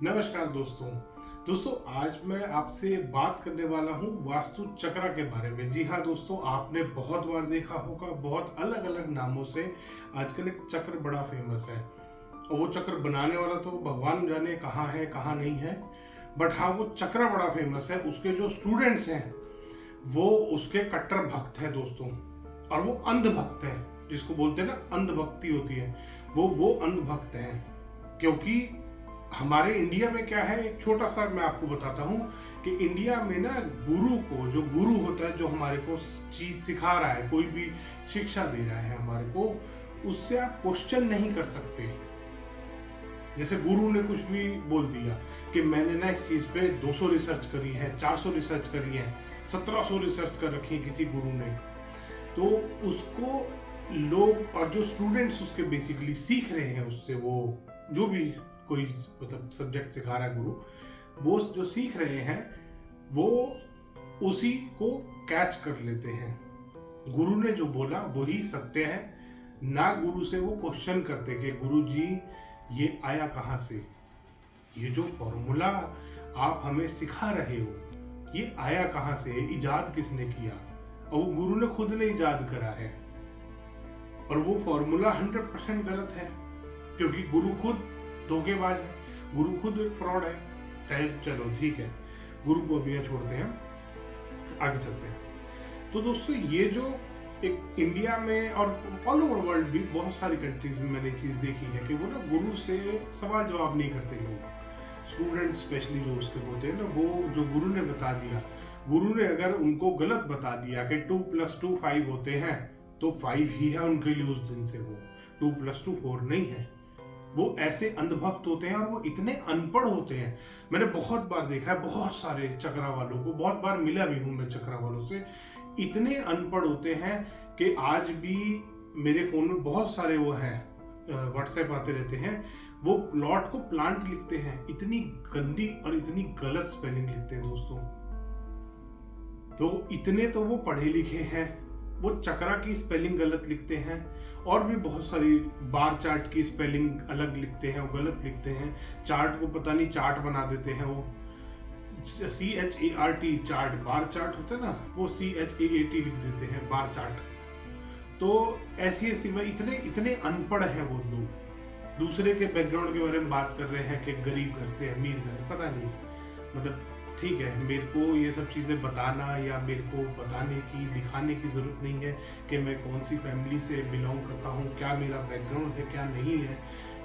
नमस्कार दोस्तों आज मैं आपसे बात करने वाला हूँ वास्तु चक्र के बारे में। जी हाँ दोस्तों, आपने बहुत बार देखा होगा, बहुत अलग अलग नामों से आजकल एक चक्र बड़ा फेमस है। और वो चक्र बनाने वाला तो भगवान जाने कहाँ है कहाँ नहीं है, बट हाँ वो चक्र बड़ा फेमस है। उसके जो स्टूडेंट्स हैं वो उसके कट्टर भक्त हैं दोस्तों, और वो अंध भक्त हैं, जिसको बोलते हैं ना अंध भक्ति होती है, वो अंध भक्त हैं। क्योंकि हमारे इंडिया में क्या है, एक छोटा सा मैं आपको बताता हूँ कि इंडिया में ना गुरु को, जो गुरु होता है, जो हमारे को चीज सिखा रहा है, कोई भी शिक्षा दे रहा है हमारे को, उससे आप क्वेश्चन नहीं कर सकते। जैसे गुरु ने कुछ भी बोल दिया कि मैंने ना इस चीज पे 200 रिसर्च करी है, 400 रिसर्च करी है, 1700 रिसर्च कर रखी है किसी गुरु ने, तो उसको लोग और जो स्टूडेंट्स उसके बेसिकली सीख रहे हैं उससे, वो जो भी कोई मतलब सब्जेक्ट सिखा रहा है गुरु, वो जो सीख रहे हैं वो उसी को कैच कर लेते हैं। गुरु ने जो बोला वही सत्य है, ना गुरु से वो क्वेश्चन करते कि गुरु जी ये आया कहाँ से, ये जो फॉर्मूला आप हमें सिखा रहे हो ये आया कहाँ से, इजाद किसने किया। और वो गुरु ने खुद ने इजाद करा है, और वो फॉर्मूला 100% गलत है, क्योंकि गुरु खुद धोखेबाज है, गुरु खुद एक फ्रॉड है। चाहे चलो ठीक है, गुरु को अभी यहाँ छोड़ते हैं, आगे चलते हैं। तो दोस्तों ये जो एक इंडिया में और ऑल ओवर वर्ल्ड भी बहुत सारी कंट्रीज में मैंने चीज देखी है कि वो ना गुरु से सवाल जवाब नहीं करते लोग, स्टूडेंट्स स्पेशली जो उसके होते हैं ना, वो जो गुरु ने बता दिया, गुरु ने अगर उनको गलत बता दिया कि 2 + 2 5 होते हैं, तो 5 ही है उनके लिए उस दिन से, वो 2 + 2 4 नहीं है। वो ऐसे अंधभक्त होते हैं और वो इतने अनपढ़ होते हैं। मैंने बहुत बार देखा है, बहुत सारे चक्रा वालों को, बहुत बार मिला भी हूं मैं चक्रा वालों से, इतने अनपढ़ होते हैं कि आज भी मेरे फोन में बहुत सारे वो हैं, व्हाट्सएप आते रहते हैं, वो प्लॉट को प्लांट लिखते हैं, इतनी गंदी और इतनी गलत स्पेलिंग लिखते हैं दोस्तों। तो इतने तो वो पढ़े लिखे हैं, वो चक्रा की स्पेलिंग गलत लिखते हैं, और भी बहुत सारी बार चार्ट की स्पेलिंग अलग लिखते हैं, वो गलत लिखते हैं। चार्ट को पता नहीं चार्ट बना देते हैं, वो CHART चार्ट, बार चार्ट होता है ना, वो CHAAT लिख देते हैं, बार चार्ट। तो ऐसी ऐसी में इतने इतने अनपढ़ हैं वो लोग। दूसरे के बैकग्राउंड के बारे में बात कर रहे हैं कि गरीब घर से, अमीर घर से, पता नहीं, मतलब ठीक है, मेरे को ये सब चीज़ें बताना या मेरे को बताने की, दिखाने की ज़रूरत नहीं है कि मैं कौन सी फैमिली से बिलोंग करता हूँ, क्या मेरा बैकग्राउंड है, क्या नहीं है,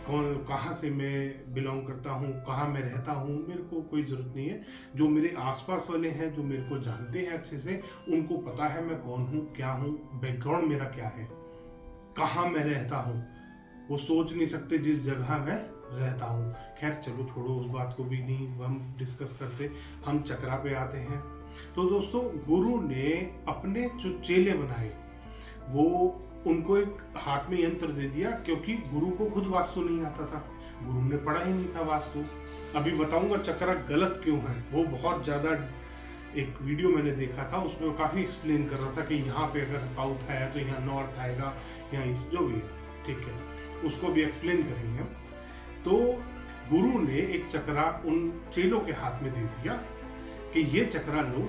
कहाँ से मैं बिलोंग करता हूँ, कहाँ मैं रहता हूँ, मेरे को कोई ज़रूरत नहीं है। जो मेरे आसपास वाले हैं, जो मेरे को जानते हैं अच्छे से, उनको पता है मैं कौन हूँ, क्या हूँ, बैकग्राउंड मेरा क्या है, कहाँ मैं रहता हूँ। वो सोच नहीं सकते जिस जगह मैं रहता हूँ। खैर चलो छोड़ो, उस बात को भी नहीं हम डिस्कस करते, हम चक्रा पे आते हैं। तो दोस्तों गुरु ने अपने जो चेले बनाए, वो उनको एक हाथ में यंत्र दे दिया, क्योंकि गुरु को खुद वास्तु नहीं आता था, गुरु ने पढ़ा ही नहीं था वास्तु। अभी बताऊंगा चक्रा गलत क्यों है। वो बहुत ज्यादा, एक वीडियो मैंने देखा था उसमें वो काफी एक्सप्लेन कर रहा था कि यहाँ पे अगर साउथ है तो यहाँ नॉर्थ आएगा, यहाँ ईस्ट, जो भी है, ठीक है, उसको भी एक्सप्लेन करेंगे हम। तो गुरु ने एक चक्रा उन चेलों के हाथ में दे दिया कि ये चक्रा लो,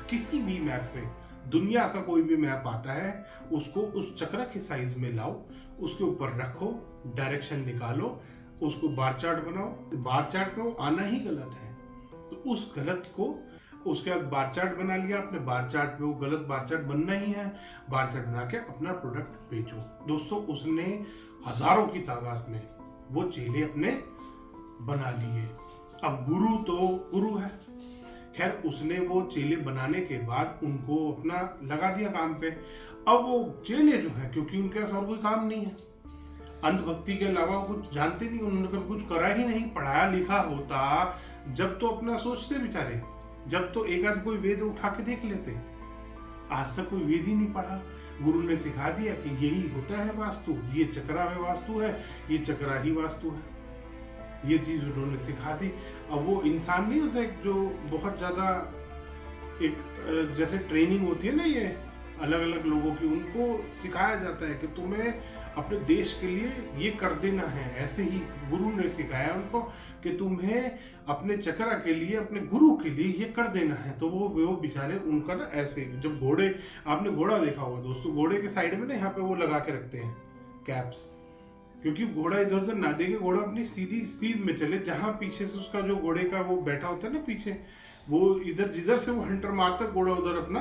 किसी भी मैप पे, दुनिया का कोई भी मैप आता है, उसको उस चक्रा के साइज में लाओ, उसके ऊपर रखो, डायरेक्शन निकालो, उसको बार चार्ट बनाओ। बार चार्ट में वो आना ही गलत है, तो उस गलत को उसके बाद बार चार्ट बना लिया आपने, बार चार्ट में वो गलत बार चार्ट बनना ही है, बार चार्ट बना के अपना प्रोडक्ट बेचो। दोस्तों उसने हजारों की तादाद में वो चेले अपने बना लिए। अब गुरु तो गुरु है, खैर उसने वो चेले बनाने के बाद उनको अपना लगा दिया काम पे। अब वो चेले जो है, क्योंकि उनके पास और कोई काम नहीं है, अंधभक्ति के अलावा कुछ जानते नहीं, उन्होंने कभी कुछ करा ही नहीं, पढ़ाया लिखा होता जब तो अपना सोचते बेचारे, जब तो एक आध कोई वेद उठा के देख लेते। आज तक कोई वेद ही नहीं पढ़ा, गुरु ने सिखा दिया कि यही होता है वास्तु, ये चक्रा में वास्तु है, ये चक्रा ही वास्तु है, ये चीज उन्होंने सिखा दी। अब वो इंसान नहीं होता एक जो बहुत ज्यादा एक जैसे ट्रेनिंग होती है ना, ये अलग अलग लोगों की, उनको सिखाया जाता है कि तुम्हें अपने देश के लिए ये कर देना है। ऐसे ही गुरु ने सिखाया उनको कि तुम्हें अपने चक्रा के लिए, अपने गुरु के लिए ये कर देना है। तो वो बेचारे उनका ना ऐसे, जब घोड़े, आपने घोड़ा देखा होगा दोस्तों, घोड़े के साइड में ना यहाँ पे वो लगा के रखते हैं कैप्स, क्योंकि घोड़ा इधर उधर ना देखे, घोड़ा अपनी सीधी सीध में चले, जहां पीछे से उसका जो घोड़े का वो बैठा होता है ना पीछे, वो इधर जिधर से वो हंटर मारता है, घोड़ा उधर अपना,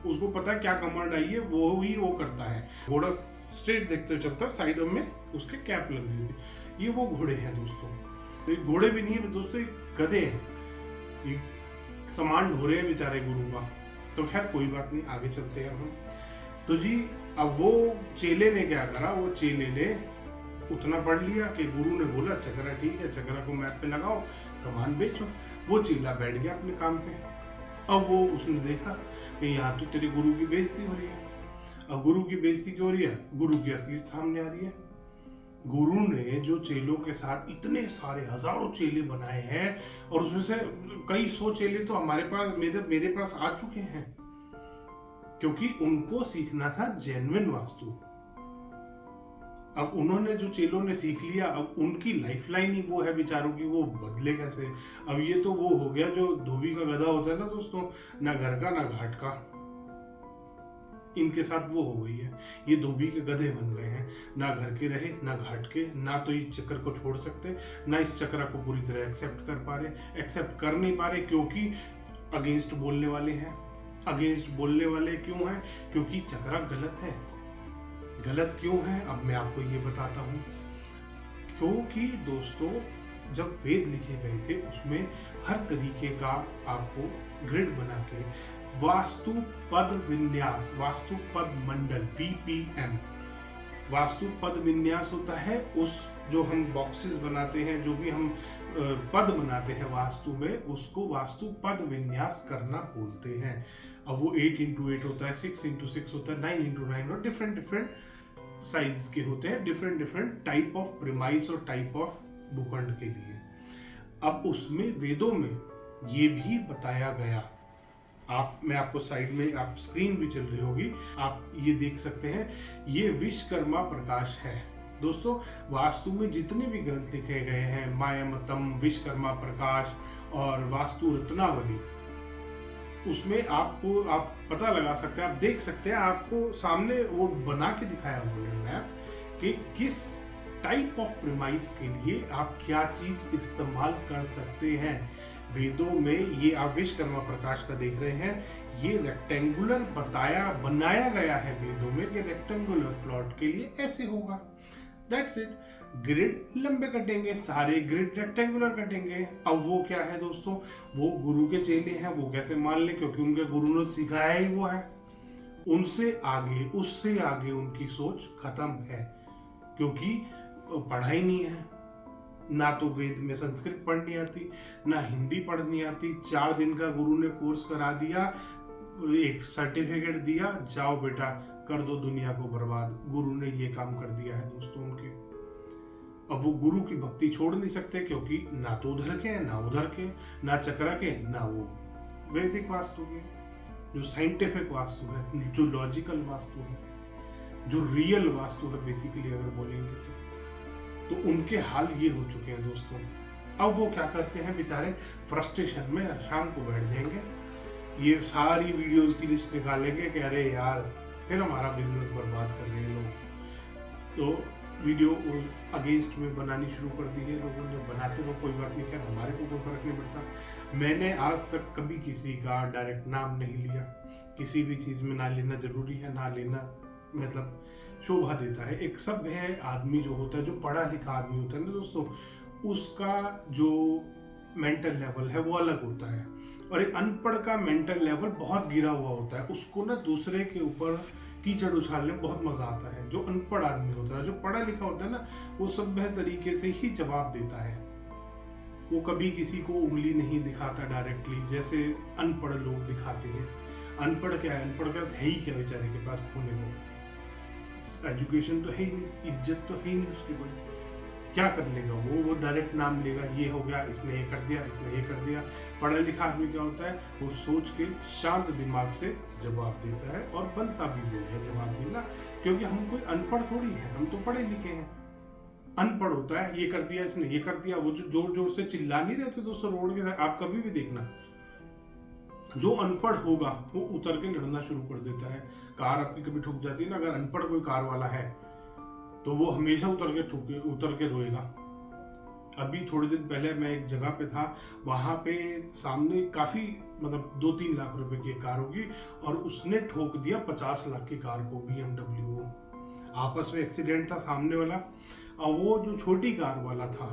उसको पता है क्या कमांड आई है, वो ही वो करता है। घोड़ा स्ट्रेट देखते हुए चलता है, साइडों में उसके कैप लगी हुई है। ये वो घोड़े हैं दोस्तों। ये घोड़े भी नहीं है दोस्तों, ये गधे हैं, ये सामान ढो रहे हैं बेचारे गुरु का। तो खैर कोई बात नहीं, आगे चलते हैं हम। तो जी अब वो चेले ने क्या करा, वो चेले ने उतना पढ़ लिया कि गुरु ने बोला चक्रा ठीक है, चक्रा को मैप पे लगाओ, सामान बेचो। वो चेला बैठ गया अपने काम पे। अब वो उसने देखा कि यहाँ तो तेरे गुरु की बेइज्जती हो रही है। अब गुरु की बेइज्जती क्यों हो रही है? गुरु की असलियत सामने आ रही है। गुरु ने जो चेलों के साथ इतने सारे हजारों चेले बनाए हैं, और उसमें से कई सौ चेले तो हमारे पास, मेरे पास आ चुके हैं, क्योंकि उनको सीखना था जेन्युइन वास्तु। अब उन्होंने, जो चेलों ने सीख लिया, अब उनकी लाइफलाइन ही वो है बेचारों की, वो बदले कैसे? अब ये तो वो हो गया जो धोबी का गधा होता है ना दोस्तों, ना घर का ना घाट का, इनके साथ वो हो गई है। ये धोबी के गधे बन गए हैं, ना घर के रहे ना घाट के, ना तो इस चक्र को छोड़ सकते, ना इस चक्र को पूरी तरह एक्सेप्ट कर पा रहे, एक्सेप्ट कर नहीं पा रहे, क्योंकि अगेंस्ट बोलने वाले हैं। अगेंस्ट बोलने वाले क्यों हैं? क्योंकि चक्रा गलत है। गलत क्यों है अब मैं आपको ये बताता हूँ। क्योंकि दोस्तों जब वेद लिखे गए थे उसमें हर तरीके का आपको ग्रिड बना के वास्तु पद विन्यास, वास्तु पद मंडल VPM, वास्तु पद विन्यास होता है उस, जो हम बॉक्सेस बनाते हैं, जो भी हम पद बनाते हैं वास्तु में, उसको वास्तु पद विन्यास करना बोलते हैं। अब वो 8x8 होता है, 6x6 होता है, 9x9, और डिफरेंट साइज के होते हैं, डिफरेंट टाइप ऑफ प्रीमाइस और टाइप ऑफ भूखंड के लिए। अब उसमें वेदों में ये भी बताया गया, मैं आपको साइड में, आप स्क्रीन भी चल रही होगी, आप ये देख सकते हैं, ये विश्वकर्मा प्रकाश है दोस्तों। वास्तु में जितने भी ग्रंथ लिखे गए हैं, मायामतम, विश्वकर्मा प्रकाश और वास्तु रत्नावली, उसमें आपको, आप पता लगा सकते हैं, आप देख सकते हैं, आपको सामने वो बना के दिखाया उन्होंने मैप कि किस टाइप ऑफ प्रीमाइस के लिए आप क्या चीज इस्तेमाल कर सकते हैं। वेदों में ये आप विश्वकर्मा प्रकाश का देख रहे हैं, ये रेक्टेंगुलर बनाया गया है वेदों में कि रेक्टेंगुलर प्लॉट के लिए ऐसे होगा। That's it. ग्रिड लंबे कटेंगे, सारे ग्रिड रेक्टेंगुलर कटेंगे। अब वो क्या है दोस्तों, वो गुरु के चेले हैं, वो कैसे मान ले, क्योंकि उनके गुरु ने सिखाया ही वो है। उनसे आगे, उससे आगे उनकी सोच खत्म है, क्योंकि पढ़ाई नहीं है, ना तो वेद में संस्कृत पढ़नी आती, ना हिंदी पढ़नी आती। 4 दिन का गुरु ने कोर्स करा दिया, एक सर्टिफिकेट दिया, जाओ बेटा कर दो दुनिया को बर्बाद। गुरु ने ये काम कर दिया है दोस्तों उनके। अब वो गुरु की भक्ति छोड़ नहीं सकते, क्योंकि ना तो उधर के, ना उधर के, ना चक्रा के, ना वो वैदिक वास्तु के, जो साइंटिफिक वास्तु है, जो लॉजिकल वास्तु है, जो रियल वास्तु है बेसिकली अगर बोलेंगे तो उनके हाल ये हो चुके हैं दोस्तों। अब वो क्या करते हैं बेचारे, फ्रस्ट्रेशन में शाम को बैठ जाएंगे, ये सारी वीडियोस की लिस्ट निकालेंगे कि अरे यार फिर हमारा बिजनेस बर्बाद कर रहे हैं लोग। तो वीडियो अगेंस्ट में बनानी शुरू कर दी है लोगों ने, बनाते रहो, कोई बात नहीं, खैर हमारे को कोई फर्क नहीं पड़ता। मैंने आज तक कभी किसी का डायरेक्ट नाम नहीं लिया, किसी भी चीज़ में ना लेना जरूरी है, ना लेना मतलब शोभा देता है। एक सभ्य आदमी जो होता है, जो पढ़ा लिखा आदमी होता है ना दोस्तों, उसका जो मेंटल लेवल है वो अलग होता है, और एक अनपढ़ का मेंटल लेवल बहुत गिरा हुआ होता है। उसको ना दूसरे के ऊपर कीचड़ उछालने में बहुत मजा आता है। जो अनपढ़ आदमी होता है, जो पढ़ा लिखा होता है ना, वो सभ्य तरीके से ही जवाब देता है, वो कभी किसी को उंगली नहीं दिखाता डायरेक्टली, जैसे अनपढ़ लोग दिखाते हैं। अनपढ़ क्या है, अनपढ़ का है ही क्या बेचारे के पास खोने को, एजुकेशन तो है ही नहीं, इज्जत तो है ही नहीं उसकी कोई, क्या कर लेगा वो डायरेक्ट नाम लेगा, ये हो गया, इसने ये कर दिया, इसने ये कर दिया। पढ़ा लिखा आदमी क्या होता है, वो सोच के शांत दिमाग से जवाब देता है, और बनता भी वही है जवाब देना, क्योंकि हम कोई अनपढ़ थोड़ी है, हम तो पढ़े लिखे हैं। अनपढ़ होता है, ये कर दिया, इसने ये कर दिया, वो जो जोर जोर से चिल्ला नहीं रहते दोस्तों रोड के साथ, आप कभी भी देखना, जो अनपढ़ होगा वो उतर के लड़ना शुरू कर देता है। कार आपकी कभी ठुक जाती है ना, अगर अनपढ़ कोई कार वाला है तो वो हमेशा उतर के रोएगा। अभी थोड़े दिन पहले मैं एक जगह पे था, वहां पे सामने काफी मतलब 2-3 लाख रुपए की कार होगी, और उसने ठोक दिया 50 लाख की कार को, BMW। आपस में एक्सीडेंट था सामने वाला, और वो जो छोटी कार वाला था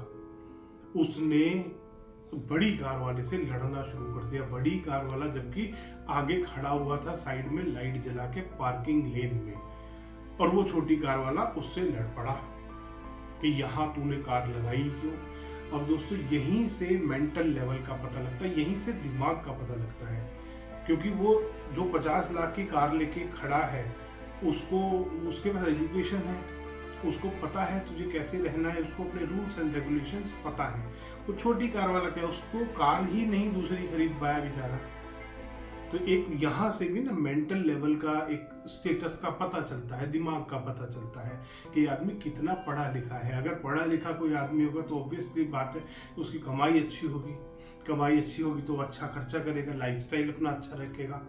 उसने बड़ी कार वाले से लड़ना शुरू कर दिया। बड़ी कार वाला जबकि आगे खड़ा हुआ था साइड में लाइट जला के पार्किंग लेन में, और वो छोटी कार वाला उससे लड़ पड़ा कि यहाँ तूने कार लगाई क्यों। अब दोस्तों यहीं से मेंटल लेवल का पता लगता है, यहीं से दिमाग का पता लगता है, क्योंकि वो जो 50 लाख की कार लेके खड़ा है उसको, उसके पास एजुकेशन है, उसको पता है तुझे कैसे रहना है, उसको अपने रूल्स एंड रेगुलेशंस पता है। वो छोटी कार वाला क्या, उसको कार ही नहीं दूसरी खरीद पाया बेचारा। तो एक यहाँ से भी ना मेंटल लेवल का, एक स्टेटस का पता चलता है, दिमाग का पता चलता है कि आदमी कितना पढ़ा लिखा है। अगर पढ़ा लिखा कोई आदमी होगा तो ऑब्वियसली बात है उसकी कमाई अच्छी होगी, कमाई अच्छी होगी तो अच्छा खर्चा करेगा, लाइफस्टाइल अपना अच्छा रखेगा।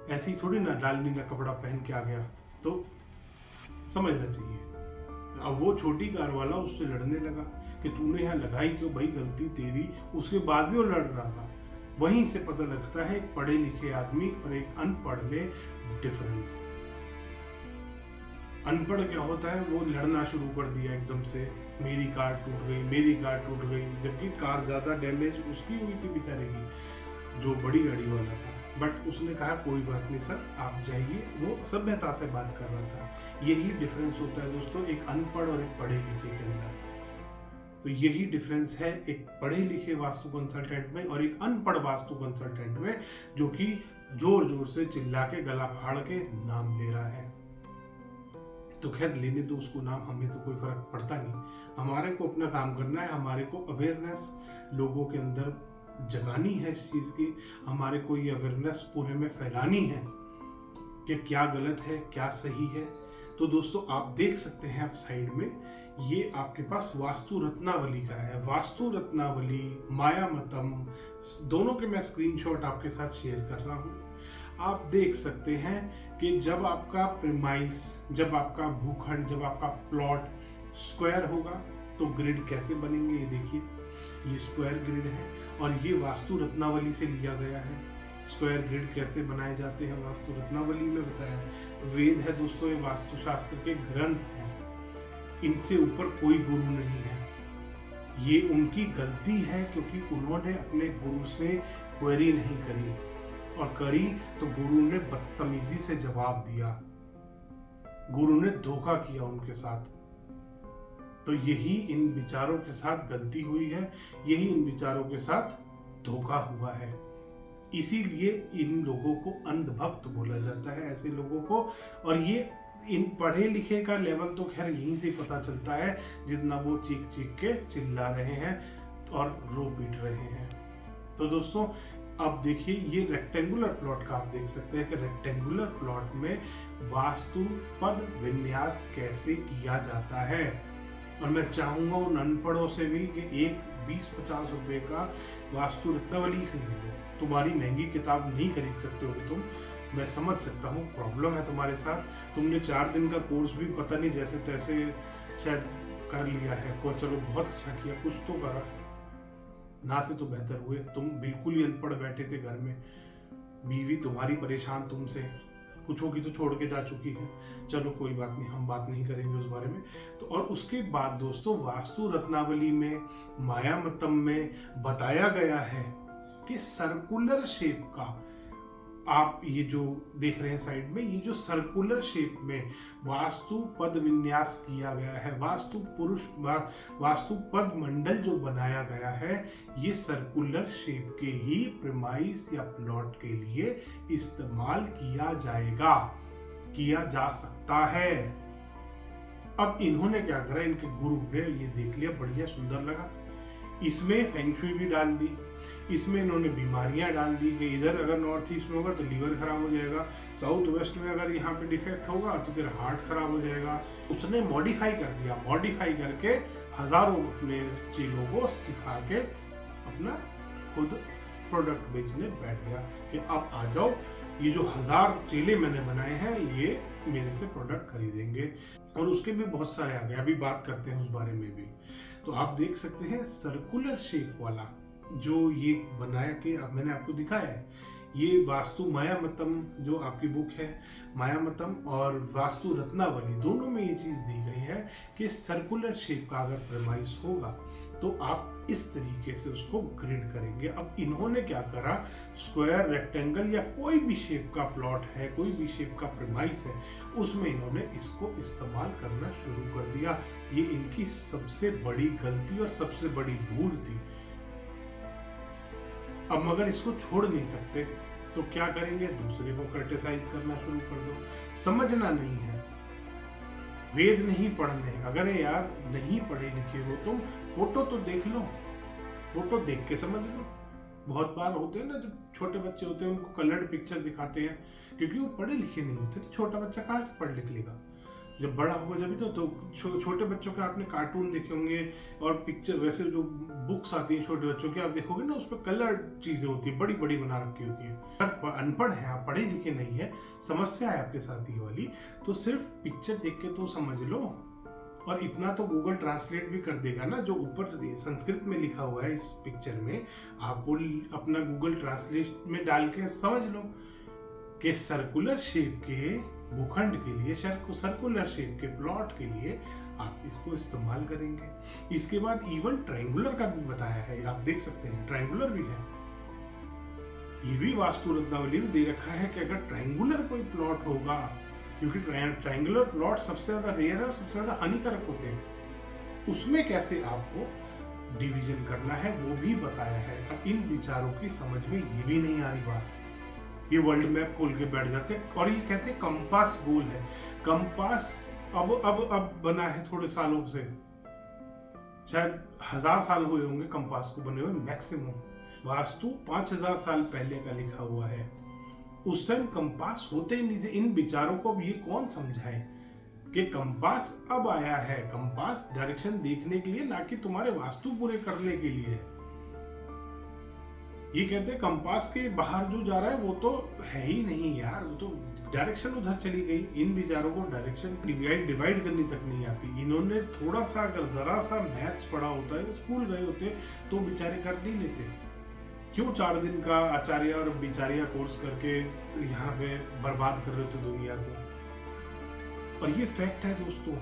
ऐसी थोड़ी ना लाल नीला कपड़ा पहन के आ गया, तो समझना चाहिए। अब वो छोटी कार वाला उससे लड़ने लगा कि तूने यहाँ लगाई क्यों, भाई गलती तेरी। उसके बाद भी वो लड़ रहा था। वहीं से पता लगता है एक पढ़े लिखे आदमी और एक अनपढ़ में डिफरेंस। अनपढ़ क्या होता है, वो लड़ना शुरू कर दिया एकदम से, मेरी कार टूट गई, मेरी कार टूट गई, जबकि कार ज्यादा डैमेज उसकी हुई थी बेचारे की, जो बड़ी गाड़ी वाला था। बट उसने कहा कोई बात नहीं सर, आप जाइए, वो सभ्यता से बात कर रहा था। यही डिफरेंस होता है दोस्तों एक अनपढ़ और एक पढ़े लिखे के अंदर। तो यही डिफरेंस है एक पढ़े लिखे वास्तु कंसल्टेंट में और एक अनपढ़ वास्तु कंसल्टेंट में, जो कि जोर जोर से चिल्ला के गला फाड़ के नाम ले रहा है। तो खैर लेने दो उसको नाम, हमें तो कोई फर्क पड़ता नहीं। हमारे को अपना काम करना है, हमारे को अवेयरनेस लोगों के अंदर जगानी है इस चीज की, हमारे को ये अवेयरनेस पूरे में फैलानी है कि क्या गलत है क्या सही है। तो दोस्तों आप देख सकते हैं आप साइड में, ये आपके पास वास्तु रत्नावली का है। वास्तु रत्नावली, माया मतम, दोनों के मैं स्क्रीनशॉट आपके साथ शेयर कर रहा हूं। आप देख सकते हैं कि जब आपका प्रीमाइस, जब आपका भूखंड, जब आपका प्लॉट स्क्वायर होगा तो ग्रिड कैसे बनेंगे। ये देखिए, ये स्क्वायर ग्रिड है और ये वास्तु रत्नावली से लिया गया है। स्क्वायर ग्रिड कैसे बनाए जाते हैं वास्तु रत्नावली में बताया। वेद है दोस्तों, ये वास्तुशास्त्र के ग्रंथ हैं, इनसे ऊपर कोई गुरु नहीं है। ये उनकी गलती है क्योंकि उन्होंने अपने गुरु से क्वेरी नहीं करी, और करी तो गुरु ने बदतमीजी से जवाब दिया, गुरु ने धोखा किया उनके साथ। तो यही इन विचारों के साथ गलती हुई है, यही इन विचारों के साथ धोखा हुआ है। इसीलिए इन लोगों को अंधभक्त बोला जाता है, ऐसे लोगों को। और ये इन पढ़े लिखे का लेवल तो खैर यहीं से पता चलता है, जितना वो चीख चीख के चिल्ला रहे हैं और रो पीट रहे हैं। तो दोस्तों अब देखिए, ये रेक्टेंगुलर प्लॉट का आप देख सकते हैं कि रेक्टेंगुलर प्लॉट में वास्तु पद विन्यास कैसे किया जाता है। और मैं चाहूंगा उन अनपढ़ों से भी कि एक 20-50 रुपए का वास्तु रत्नावली खरीद लो। तुम्हारी महंगी किताब नहीं खरीद सकते हो तुम, मैं समझ सकता हूँ प्रॉब्लम है तुम्हारे साथ। तुमने 4 दिन का कोर्स भी पता नहीं जैसे तैसे शायद कर लिया है, को चलो बहुत अच्छा किया, कुछ तो करा ना से तो बेहतर हुए। तुम बिल्कुल ही अनपढ़ बैठे थे घर में, बीवी तुम्हारी परेशान तुमसे, कुछ होगी तो छोड़ के जा चुकी है। चलो कोई बात नहीं, हम बात नहीं करेंगे उस बारे में। तो और उसके बाद दोस्तों वास्तु रत्नावली में, माया मतम में बताया गया है कि सर्कुलर शेप का, आप ये जो देख रहे हैं साइड में, ये जो सर्कुलर शेप में वास्तु पद विन्यास किया गया है, वास्तु पद मंडल जो बनाया गया है, ये सर्कुलर शेप के ही प्रीमाइस या प्लॉट के लिए इस्तेमाल किया जाएगा, किया जा सकता है। अब इन्होंने क्या करा, इनके गुरु ने ये देख लिया, बढ़िया सुंदर लगा, इसमें फेंग शुई भी डाल दी, इसमें इन्होंने बीमारियां डाल दी कि इधर अगर नॉर्थ ईस्ट में होगा तो लीवर खराब हो जाएगा, साउथ वेस्ट में अगर यहाँ पे डिफेक्ट होगा तो तेरा हार्ट खराब हो जाएगा। उसने मॉडिफाई कर दिया, मॉडिफाई करके हजारों अपने चेलों को सिखा के अपना खुद प्रोडक्ट बेचने बैठ गया कि अब आ जाओ, ये जो 1000 चेले मैंने बनाए हैं ये मेरे से प्रोडक्ट खरीदेंगे। और उसके भी बहुत सारे आ गए, अभी बात करते हैं उस बारे में भी। तो आप देख सकते हैं सर्कुलर शेप वाला जो ये बनाया कि अब मैंने आपको दिखाया है, ये वास्तु मायामतम जो आपकी बुक है मायामतम और वास्तु रत्नावली, दोनों में ये चीज दी गई है कि सर्कुलर शेप का अगर प्रेमाइस होगा तो आप इस तरीके से उसको ग्रिड करेंगे। अब इन्होंने क्या करा, स्क्वायर, रेक्टेंगल या कोई भी शेप का प्लॉट है, कोई भी शेप का प्रेमाइस है, उसमें इन्होंने इसको इस्तेमाल करना शुरू कर दिया। ये इनकी सबसे बड़ी गलती और सबसे बड़ी भूल थी। अब मगर इसको छोड़ नहीं सकते तो क्या करेंगे, दूसरे को क्रिटिसाइज करना शुरू कर दो। समझना नहीं है, वेद नहीं पढ़ने, अगर यार नहीं पढ़े लिखे हो तुम, फोटो तो देख लो, फोटो देख के समझ लो। बहुत बार होते हैं ना, जब छोटे बच्चे होते हैं उनको कलर्ड पिक्चर दिखाते हैं, क्योंकि वो पढ़े लिखे नहीं होते। तो छोटा बच्चा कहाँ से पढ़ लिख लेगा, जब बड़ा होगा जब तो छोटे बच्चों के आपने कार्टून देखे होंगे और पिक्चर, वैसे जो बुक्स आती हैं छोटे बच्चों की आप देखोगे ना, उस पर कलर चीजें होती है, बड़ी बड़ी बना रखी होती है। अगर अनपढ़ है आप, पढ़े लिखे नहीं है, समस्या है आपके साथ ये वाली, तो सिर्फ पिक्चर देख के तो समझ लो। और इतना तो गूगल ट्रांसलेट भी कर देगा ना, जो ऊपर संस्कृत में लिखा हुआ है इस पिक्चर में, आप वो अपना गूगल ट्रांसलेट में डाल के समझ लो कि सर्कुलर शेप के भूखंड के लिए, सर्कुलर शेप के प्लॉट के लिए आप इसको इस्तेमाल करेंगे। इसके बाद इवन ट्रायंगुलर का भी बताया है, आप देख सकते हैं ट्रायंगुलर भी है। ये भी वास्तु रत्नावली में दे रखा है कि अगर ट्रायंगुलर कोई प्लॉट होगा, क्योंकि ट्रायंगुलर प्लॉट सबसे ज्यादा रेयर है और सबसे ज्यादा हानिकारक होते हैं, उसमें कैसे आपको डिवीजन करना है वो भी बताया है। अब इन विचारों की समझ में ये भी नहीं आ रही बात, ये वर्ल्ड मैप खोल के बैठ जाते हैं और ये कहते हैं कंपास गोल है। कंपास अब बना है थोड़े सालों से, शायद 1000 साल हुए होंगे कंपास को बने हुए मैक्सिमम। वास्तु 5000 साल पहले का लिखा हुआ है, उस टाइम कंपास होते ही नहीं थे। इन विचारों को अब ये कौन समझाए कि कंपास अब आया है, कंपास डायरेक्शन देखने के लिए, ना कि तुम्हारे वास्तु पूरे करने के लिए है। ये कहते हैं कंपास के बाहर जो जा रहा है वो तो है ही नहीं यार, वो तो डायरेक्शन उधर चली गई। इन विचारों को डायरेक्शन डिवाइड करनी तक नहीं आती। इन्होंने थोड़ा सा अगर जरा सा मैथ्स पढ़ा होता है, स्कूल गए होते, तो बेचारे कर नहीं लेते। क्यों 4 दिन का आचार्य और बिचारिया कोर्स करके यहाँ पे बर्बाद कर रहे थे दुनिया को। और ये फैक्ट है दोस्तों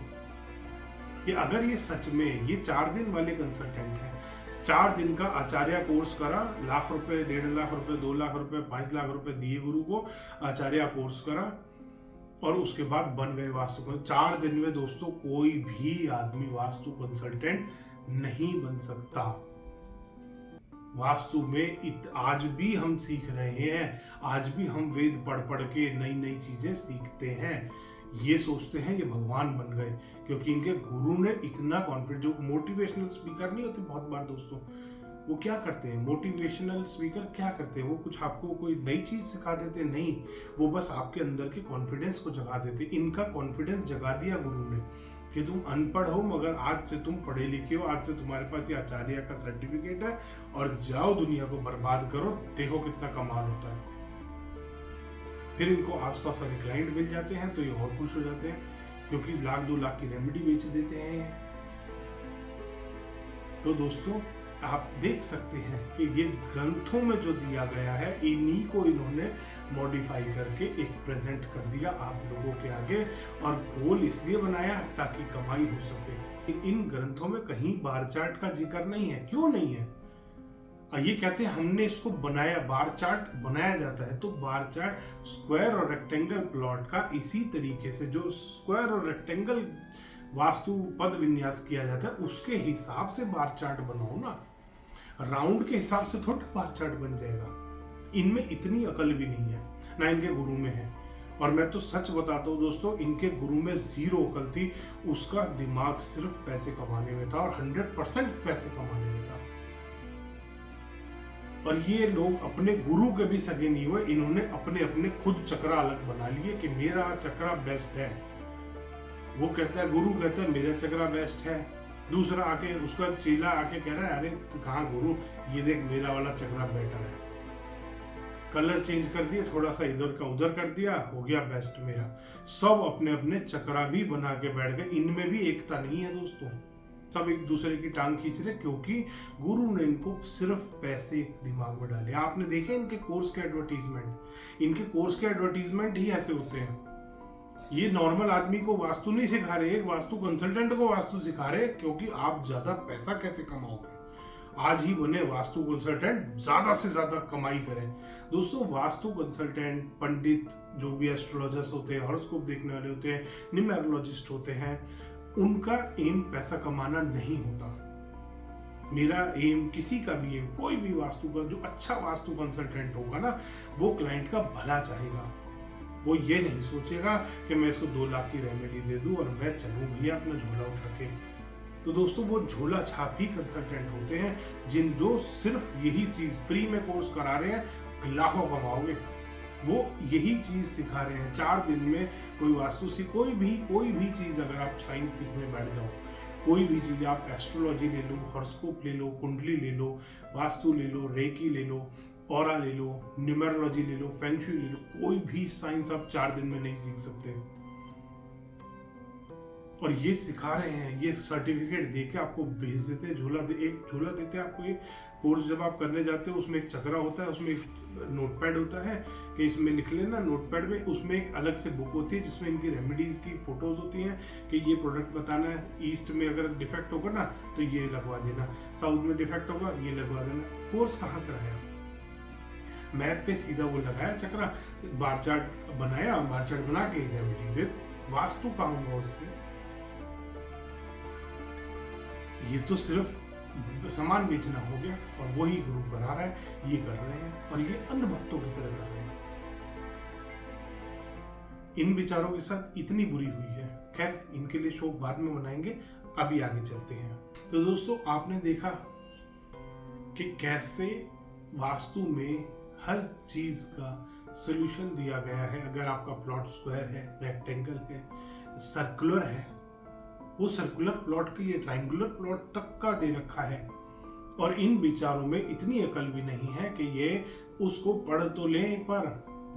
कि अगर ये सच में ये 4 दिन वाले कंसल्टेंट हैं, 4 दिन का आचार्य कोर्स करा, लाख रुपए, 1.5 लाख रुपए, 2 लाख रुपए, 5 लाख रुपए दिए गुरु को, आचार्य कोर्स करा और उसके बाद बन गए वास्तु कंसल्टेंट। 4 दिन में दोस्तों कोई भी आदमी वास्तु कंसल्टेंट नहीं बन सकता। वास्तु में आज भी हम सीख रहे हैं, आज भी हम वेद पढ़ पढ़ के नई नई चीजें सीखते हैं। ये सोचते हैं ये भगवान बन गए, क्योंकि इनके गुरु ने इतना कॉन्फिडेंस। जो मोटिवेशनल स्पीकर नहीं होते बहुत बार दोस्तों, वो क्या करते हैं, मोटिवेशनल स्पीकर क्या करते हैं, वो कुछ आपको कोई नई चीज सिखा देते नहीं, वो बस आपके अंदर के कॉन्फिडेंस को जगा देते। इनका कॉन्फिडेंस जगा दिया गुरु ने कि तुम अनपढ़ हो मगर आज से तुम पढ़े लिखे हो, आज से तुम्हारे पास ये आचार्य का सर्टिफिकेट है और जाओ दुनिया को बर्बाद करो, देखो कितना कमाल होता है। फिर इनको आसपास वाले क्लाइंट मिल जाते हैं तो ये और खुश हो जाते हैं, क्योंकि 1-2 लाख की रेमेडी बेच देते हैं। तो दोस्तों आप देख सकते हैं कि ये ग्रंथों में जो दिया गया है, इन्हीं को इन्होंने मॉडिफाई करके एक प्रेजेंट कर दिया आप लोगों के आगे। और गोल इसलिए बनाया ताकि कमाई हो सके। इन ग्रंथों में कहीं बार चार्ट का जिक्र नहीं है। क्यों नहीं है? ये कहते हैं हमने इसको बनाया, बार चार्ट बनाया जाता है तो बार चार्ट स्क्वायर और रेक्टेंगल प्लॉट का इसी तरीके से, जो स्क्वायर और रेक्टेंगल वास्तु पद विन्यास किया जाता है उसके हिसाब से बार चार्ट बनाओ ना। राउंड के हिसाब से थोड़ा बार चार्ट बन जाएगा। इनमें इतनी अकल भी नहीं है, ना इनके गुरु में है। और मैं तो सच बताता हूँ दोस्तों, इनके गुरु में जीरो अकल थी, उसका दिमाग सिर्फ पैसे कमाने में था और 100% पैसे कमाने में था। और ये लोग अपने गुरु के भी सगे नहीं हुए, इन्होंने अपने अपने खुद चक्रा अलग बना लिए कि मेरा चक्रा बेस्ट है। वो कहता है, गुरु कहता है मेरा चक्रा बेस्ट है, दूसरा आके उसका चेला आके कह रहा है अरे कहाँ गुरु, ये देख मेरा वाला चक्रा बेटर है, कलर चेंज कर दिया, थोड़ा सा इधर का उधर कर दिया, हो गया बेस्ट मेरा। सब अपने अपने चक्रा भी बना के बैठ गए, इनमें भी एकता नहीं है दोस्तों, सब एक दूसरे की टांग खींच रहे, क्योंकि गुरु ने इनको सिर्फ पैसे दिमाग में डाले। आपने देखे इनके कोर्स के एडवर्टीजमेंट, इनके कोर्स के एडवर्टीजमेंट ही ऐसे होते हैं। ये नॉर्मल आदमी को वास्तु नहीं सिखा रहे, एक वास्तु कंसल्टेंट को वास्तु सिखा रहे, क्योंकि आप ज्यादा पैसा कैसे कमाओगे, आज ही बने वास्तु कंसल्टेंट, ज्यादा से ज्यादा कमाई करें। दोस्तों वास्तु कंसल्टेंट, पंडित, जो भी एस्ट्रोलॉजर्स होते हैं, हॉरोस्कोप देखने वाले होते हैं, न्यूमेरोलॉजिस्ट होते हैं, उनका एम पैसा कमाना नहीं होता। मेरा एम, किसी का भी एम, कोई भी वास्तु का जो अच्छा वास्तु कंसल्टेंट होगा ना, वो क्लाइंट का भला चाहेगा। वो ये नहीं सोचेगा कि मैं इसको 2 लाख की रेमेडी दे दूं और मैं चलूं भैया अपना झोला उठा के। तो दोस्तों वो झोला छाप ही कंसल्टेंट होते हैं, जो सिर्फ यही चीज फ्री में कोर्स करा रहे हैं, लाखों कमाओगे। वो यही चीज सिखा रहे हैं। 4 दिन में कोई वास्तु से कोई भी चीज, अगर आप साइंस सीखने बैठ जाओ, कोई भी चीज, आप एस्ट्रोलॉजी ले लो, हॉरोस्कोप ले लो, कुंडली ले लो, वास्तु ले लो, रेकी ले लो, ऑरा ले लो, न्यूमेरोलॉजी ले लो, फेंग शुई ले लो, कोई भी साइंस आप 4 दिन में नहीं सीख सकते। और ये सिखा रहे हैं, ये सर्टिफिकेट दे के आपको भेज देते हैं, एक झोला देते हैं आपको। ये कोर्स जब आप करने जाते हो, उसमें एक चक्रा होता है, उसमें एक नोटपैड होता है कि इसमें लिख लेना, नोटपैड में उसमें एक अलग से बुक होती है जिसमें इनकी रेमेडीज की फोटोज होती हैं कि ये प्रोडक्ट बताना है, ईस्ट में अगर डिफेक्ट होगा ना तो ये लगवा देना, साउथ में डिफेक्ट होगा ये लगवा देना। कोर्स कहाँ कराया, मैप पे सीधा वो लगाया चक्रा, बार चार्ट बनाया, बार चार्ट बना के रेमेडी दे दो। वास्तु का होगा इसमें, ये तो सिर्फ सामान बेचना हो गया, और वही गुरु करा रहा है, ये कर रहे हैं, और ये अंधभक्तों की तरह कर रहे हैं। इन विचारों के साथ इतनी बुरी हुई है। खैर, इनके लिए शोक बाद में मनाएंगे, अभी आगे चलते हैं। तो दोस्तों आपने देखा कि कैसे वास्तु में हर चीज का सोल्यूशन दिया गया है। अगर आपका प्लॉट स्क्वायर है, रेक्टेंगल है, सर्कुलर है, वो सर्कुलर प्लॉट के लिए ट्रायंगुलर प्लॉट तक का दे रखा है। और इन विचारों में इतनी अकल भी नहीं है कि ये उसको पढ़ तो लें, एक बार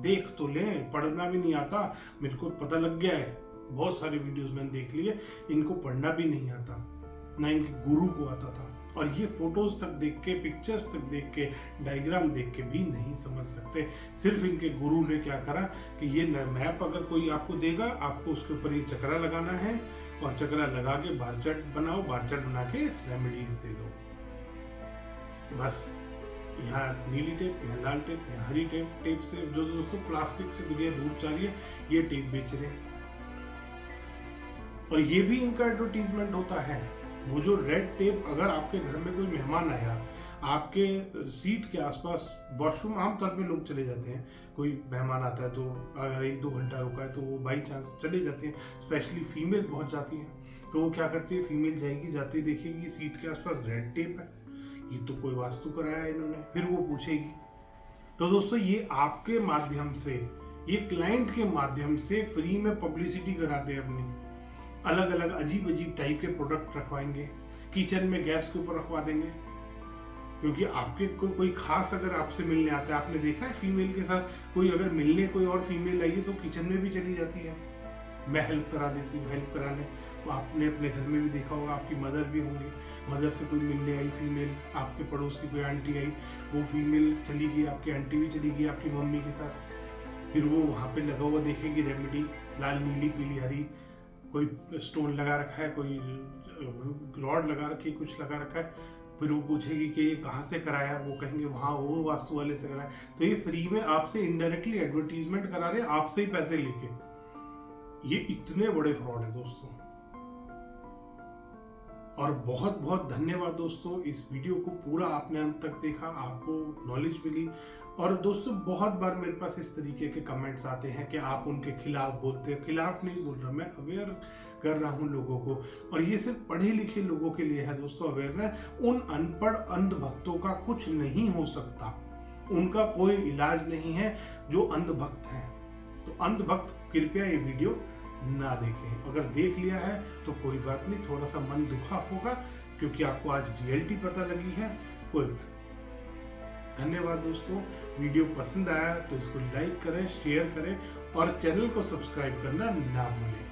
देख तो लें। पढ़ना भी नहीं आता, मेरे को पता लग गया है, बहुत सारे वीडियोस मैंने देख लिए, इनको पढ़ना भी नहीं आता, ना इनके गुरु को आता था। और ये फोटोज तक देख के, पिक्चर्स तक देख के, डायग्राम देख के भी नहीं समझ सकते। सिर्फ इनके गुरु ने क्या करा कि ये मैप अगर कोई आपको देगा, आपको उसके ऊपर ये चक्रा लगाना है, और चक्रा लगा के बार चार्ट बनाओ, बार चार्ट बना के रेमेडीज दे दो। बस यहाँ नीली टेप, यहाँ लाल टेप, यहाँ हरी टेप, टेप से जो दोस्तों प्लास्टिक से दुनिया दूर जा रही है, ये टेप बेच रहे हैं। और ये भी इनका एडवर्टीजमेंट होता है। वो जो रेड टेप, अगर आपके घर में कोई मेहमान आया, आपके सीट के आसपास वॉशरूम आमतौर पे लोग चले जाते हैं, कोई मेहमान आता है तो अगर 1-2 घंटा रुका है तो वो बाई चांस चले जाते हैं, स्पेशली फीमेल बहुत जाती हैं, तो वो क्या करती है, फीमेल जाएगी, जाती देखेगी सीट के आसपास रेड टेप है, ये तो कोई वास्तु कराया है इन्होंने, फिर वो पूछेगी। तो दोस्तों ये आपके माध्यम से, ये क्लाइंट के माध्यम से फ्री में पब्लिसिटी कराते हैं अपनी, अलग अलग अजीब अजीब टाइप के प्रोडक्ट रखवाएंगे, किचन में गैस के ऊपर रखवा देंगे, क्योंकि आपके कोई खास अगर आपसे मिलने आता है, आपने देखा है फीमेल के साथ कोई अगर मिलने कोई और फीमेल आई है तो किचन में भी चली जाती है, मैं हेल्प करा देती हूँ, हेल्प कराने। तो आपने अपने घर में भी देखा होगा, आपकी मदर भी होंगी, मदर से कोई मिलने आई फीमेल, आपके पड़ोस की कोई आंटी आई, वो फीमेल चली गई, आपकी आंटी भी चली गई आपकी मम्मी के साथ, फिर वो वहाँ पे लगा हुआ देखेगी रेमेडी, लाल नीली पीली हरी, कोई स्टोन लगा रखा है, कोई रॉड लगा रखी है, कुछ लगा रखा है, फिर वो पूछेगी कि ये कहाँ से कराया, वो कहेंगे वहाँ वो वास्तु वाले से कराया। तो ये फ्री में आपसे इनडायरेक्टली एडवर्टीजमेंट करा रहे हैं, आपसे ही पैसे लेके। ये इतने बड़े फ्रॉड है दोस्तों। और बहुत बहुत धन्यवाद दोस्तों, इस वीडियो को पूरा आपने अंत तक देखा, आपको नॉलेज मिली। और दोस्तों बहुत बार मेरे पास इस तरीके के कमेंट्स आते हैं कि आप उनके खिलाफ बोलते हैं। खिलाफ नहीं बोल रहा, मैं अवेयर कर रहा हूँ लोगों को, और ये सिर्फ पढ़े लिखे लोगों के लिए है दोस्तों अवेयरनेस। उन अनपढ़ अंधभक्तों का कुछ नहीं हो सकता, उनका कोई इलाज नहीं है जो अंधभक्त हैं। तो अंधभक्त कृपया ये वीडियो ना देखें। अगर देख लिया है तो कोई बात नहीं, थोड़ा सा मन दुखा होगा क्योंकि आपको आज रियलिटी पता लगी है, कोई बात नहीं। धन्यवाद दोस्तों, वीडियो पसंद आया तो इसको लाइक करें, शेयर करें और चैनल को सब्सक्राइब करना ना भूलें।